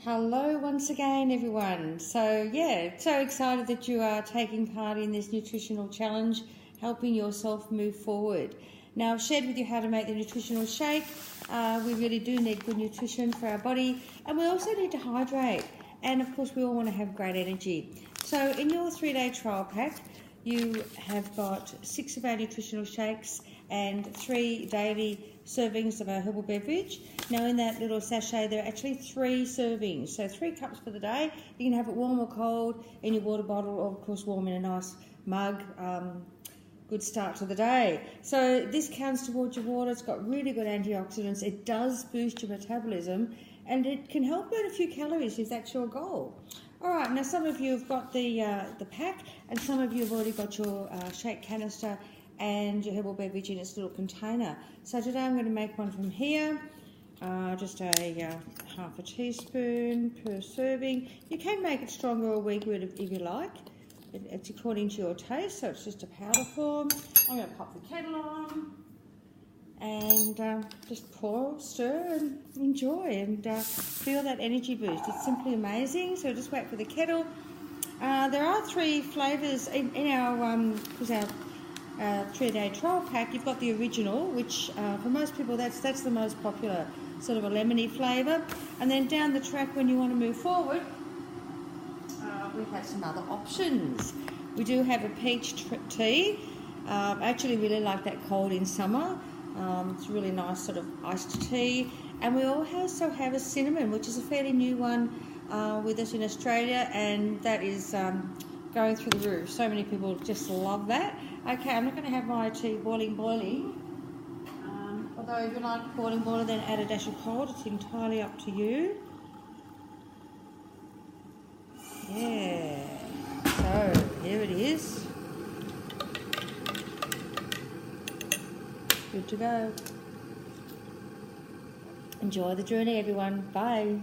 Hello once again, everyone. So excited that you are taking part in this nutritional challenge, helping yourself move forward. Now, I've shared with you how to make the nutritional shake. We really do need good nutrition for our body, and we also need to hydrate. And of course, we all want to have great energy. So in your 3-day trial pack, you have got 6 of our nutritional shakes and 3 daily servings of our herbal beverage. Now in that little sachet there are actually 3 servings, so 3 cups for the day. You can have it warm or cold in your water bottle, or of course warm in a nice mug. Good start to the day. So this counts towards your water. It's got really good antioxidants. It does boost your metabolism, and it can help burn a few calories if that's your goal. All right, now some of you have got the pack, and some of you have already got your shake canister and your herbal beverage in its little container. So today I'm going to make one from here, just a half a teaspoon per serving. You can make it stronger or weaker if you like. It's according to your taste, so it's just a powder form. I'm going to pop the kettle on and just pour, stir and enjoy, and feel that energy boost. It's simply amazing. So just wait for the kettle. There are 3 flavours in our 3-day trial pack. You've got the original, which for most people that's the most popular, sort of a lemony flavour. And then down the track, when you want to move forward, we have some other options. We do have a peach tea. I actually really like that cold in summer. It's a really nice sort of iced tea. And we also have a cinnamon, which is a fairly new one with us in Australia, and that is going through the roof. So many people just love that. Okay, I'm not going to have my tea boiling. Although if you like boiling, then add a dash of cold. It's entirely up to you. Yeah, so here it is. Good to go. Enjoy the journey, everyone. Bye.